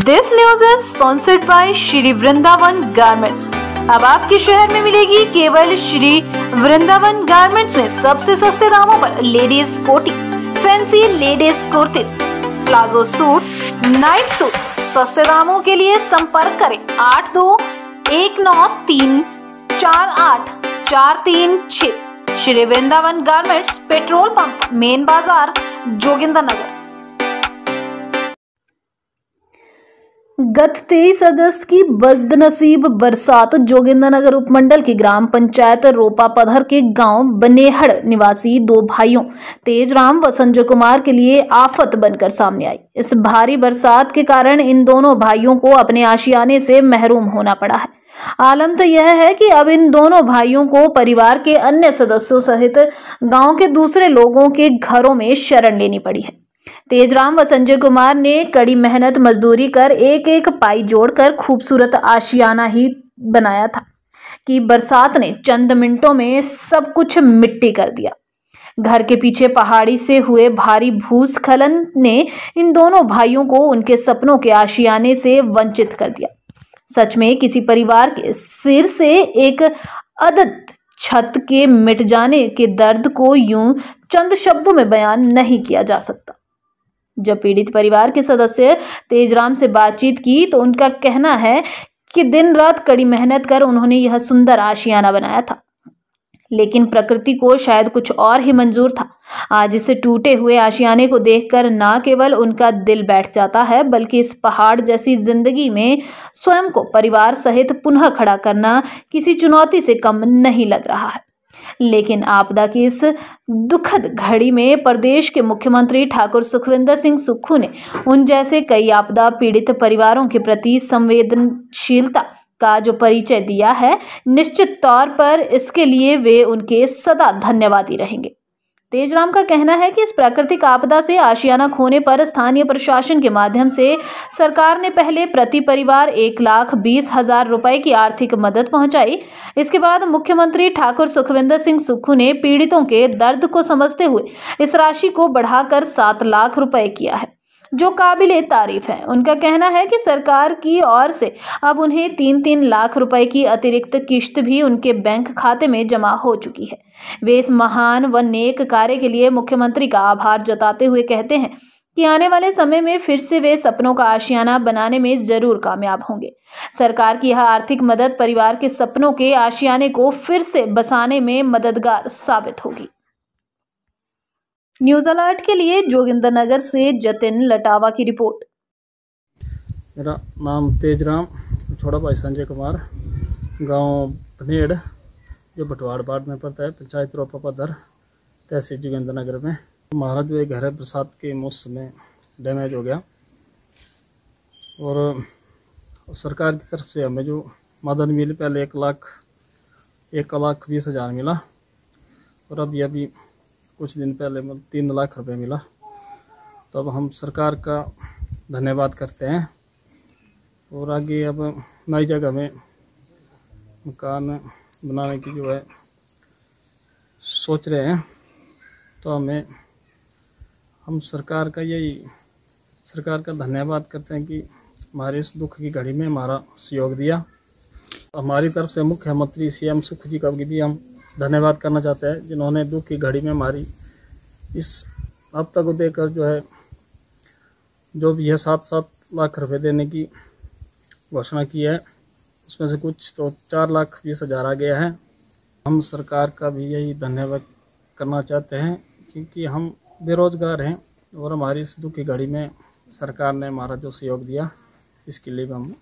This news is sponsored by Shri Vrindavan garments. अब आपके शहर में मिलेगी केवल श्री वृंदावन गारमेंट्स में सबसे सस्ते दामों पर लेडीज कोटी, fancy ladies kurtis, palazzo suit, night suit. सस्ते दामों के लिए संपर्क करें 8219348436। Shri Vrindavan garments, petrol pump, main बाजार, जोगिंद्रनगर। गत 23 अगस्त की बदनसीब बरसात जोगिंद्रनगर उपमंडल की ग्राम पंचायत रोपापधर के गांव बनेहड़ निवासी दो भाइयों तेजराम व संजय कुमार के लिए आफत बनकर सामने आई। इस भारी बरसात के कारण इन दोनों भाइयों को अपने आशियाने से महरूम होना पड़ा है। आलम तो यह है कि अब इन दोनों भाइयों को परिवार के अन्य सदस्यों सहित गांव के दूसरे लोगों के घरों में शरण लेनी पड़ी है। तेजराम व संजय कुमार ने कड़ी मेहनत मजदूरी कर एक एक पाई जोड़कर खूबसूरत आशियाना ही बनाया था कि बरसात ने चंद मिनटों में सब कुछ मिट्टी कर दिया। घर के पीछे पहाड़ी से हुए भारी भूस्खलन ने इन दोनों भाइयों को उनके सपनों के आशियाने से वंचित कर दिया। सच में किसी परिवार के सिर से एक अदद छत के मिट जाने के दर्द को यूं चंद शब्दों में बयान नहीं किया जा सकता। जब पीड़ित परिवार के सदस्य तेजराम से बातचीत की तो उनका कहना है कि दिन रात कड़ी मेहनत कर उन्होंने यह सुंदर आशियाना बनाया था, लेकिन प्रकृति को शायद कुछ और ही मंजूर था। आज इसे टूटे हुए आशियाने को देखकर ना केवल उनका दिल बैठ जाता है, बल्कि इस पहाड़ जैसी जिंदगी में स्वयं को परिवार सहित पुनः खड़ा करना किसी चुनौती से कम नहीं लग रहा है। लेकिन आपदा की इस दुखद घड़ी में प्रदेश के मुख्यमंत्री ठाकुर सुखविंदर सिंह सुक्खू ने उन जैसे कई आपदा पीड़ित परिवारों के प्रति संवेदनशीलता का जो परिचय दिया है, निश्चित तौर पर इसके लिए वे उनके सदा धन्यवादी रहेंगे। तेजराम का कहना है कि इस प्राकृतिक आपदा से आशियाना खोने पर स्थानीय प्रशासन के माध्यम से सरकार ने पहले प्रति परिवार 1,20,000 रुपए की आर्थिक मदद पहुंचाई। इसके बाद मुख्यमंत्री ठाकुर सुखविंदर सिंह सुक्खू ने पीड़ितों के दर्द को समझते हुए इस राशि को बढ़ाकर 7 लाख रुपए किया है, जो काबिले तारीफ है। उनका कहना है कि सरकार की ओर से अब उन्हें 3-3 लाख रुपए की अतिरिक्त किश्त भी उनके बैंक खाते में जमा हो चुकी है। वे इस महान व नेक कार्य के लिए मुख्यमंत्री का आभार जताते हुए कहते हैं कि आने वाले समय में फिर से वे सपनों का आशियाना बनाने में जरूर कामयाब होंगे। सरकार की यह आर्थिक मदद परिवार के सपनों के आशियाने को फिर से बसाने में मददगार साबित होगी। न्यूज अलर्ट के लिए जोगिंद्रनगर से जतिन लटावा की रिपोर्ट। मेरा नाम तेजराम, छोटा भाई संजय कुमार, गांव बनेहड़ जो बटवाड़ वार्ड में पड़ता है, पंचायत रोपापधर, तहसील जोगिंद्रनगर में। हमारा जो घर है बरसात के मौसम में डैमेज हो गया और सरकार की तरफ से हमें जो मदद मिली, पहले 1,20,000 मिला और अभी कुछ दिन पहले 3 लाख रुपए मिला। तो अब हम सरकार का धन्यवाद करते हैं और आगे अब नई जगह में मकान बनाने की जो है सोच रहे हैं। तो हम सरकार का धन्यवाद करते हैं कि हमारे इस दुख की घड़ी में हमारा सहयोग दिया। हमारी तरफ से मुख्यमंत्री CM सुक्खू जी का भी हम धन्यवाद करना चाहते हैं, जिन्होंने दुख की घड़ी में हमारी इस आपदा को देखकर जो भी है 7-7 लाख रुपए देने की घोषणा की है, उसमें से कुछ तो 4,20,000 आ गया है। हम सरकार का भी यही धन्यवाद करना चाहते हैं क्योंकि हम बेरोजगार हैं और हमारी इस दुख की घड़ी में सरकार ने हमारा जो सहयोग दिया, इसके लिए भी हम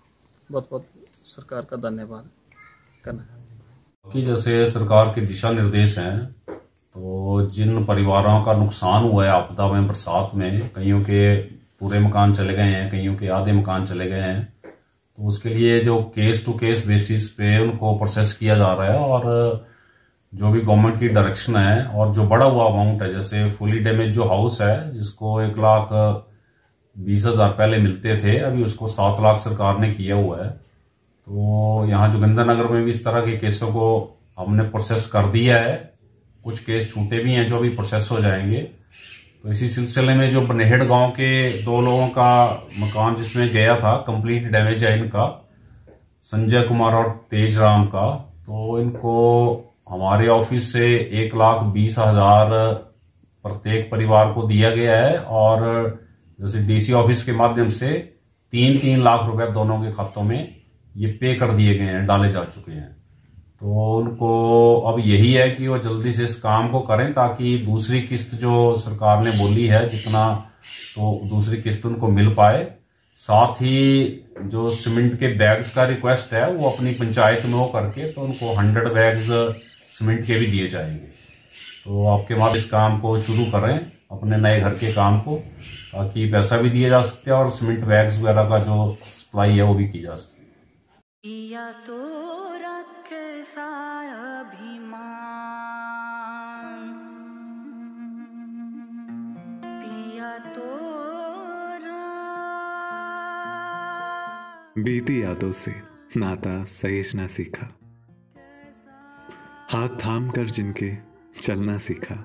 बहुत सरकार का धन्यवाद करना चाहते हैं। कि जैसे सरकार के दिशा निर्देश हैं, तो जिन परिवारों का नुकसान हुआ है आपदा में, बरसात में, कईयों के पूरे मकान चले गए हैं, कईयों के आधे मकान चले गए हैं, तो उसके लिए जो केस टू केस बेसिस पे उनको प्रोसेस किया जा रहा है और जो भी गवर्नमेंट की डायरेक्शन है और जो बड़ा हुआ अमाउंट है, जैसे फुली डैमेज जो हाउस है जिसको 1,20,000 पहले मिलते थे, अभी उसको 7 लाख सरकार ने किया हुआ है। तो यहाँ जोगिंद्रनगर में भी इस तरह के केसों को हमने प्रोसेस कर दिया है। कुछ केस छूटे भी हैं जो अभी प्रोसेस हो जाएंगे। तो इसी सिलसिले में जो बनेहड़ गांव के 2 लोगों का मकान जिसमें गया था, कंप्लीट डैमेज है इनका, संजय कुमार और तेजराम का। तो इनको हमारे ऑफिस से 1,20,000 प्रत्येक परिवार को दिया गया है, और जैसे डीसी ऑफिस के माध्यम से 3-3 लाख रुपए दोनों के खातों में ये पे कर दिए गए हैं, डाले जा चुके हैं। तो उनको अब यही है कि वो जल्दी से इस काम को करें, ताकि दूसरी किस्त जो सरकार ने बोली है जितना, तो दूसरी किस्त उनको मिल पाए। साथ ही जो सीमेंट के बैग्स का रिक्वेस्ट है वो अपनी पंचायत में हो करके, तो उनको 100 बैग्स सीमेंट के भी दिए जाएंगे। तो आपके माध्यम इस काम को शुरू करें, अपने नए घर के काम को, ताकि पैसा भी दिया जा सकते हैं और सीमेंट बैग्स वगैरह का जो सप्लाई है वो भी की जा सके। पिया तो रखे अभिमान, पिया तो बीती यादों से नाता सहेजना सीखा, हाथ थाम कर जिनके चलना सीखा,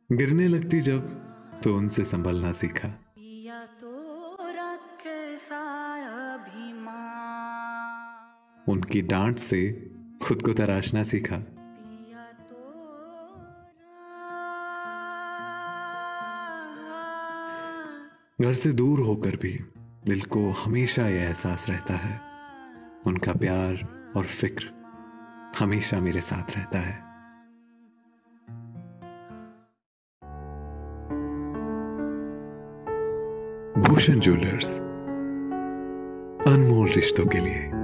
गिरने लगती जब तो उनसे संभलना सीखा। पिया तो रखे अभिमान, उनकी डांट से खुद को तराशना सीखा। पिया तो घर से दूर होकर भी दिल को हमेशा यह एहसास रहता है, उनका प्यार और फिक्र हमेशा मेरे साथ रहता है। भूषण ज्वेलर्स, अनमोल रिश्तों के लिए।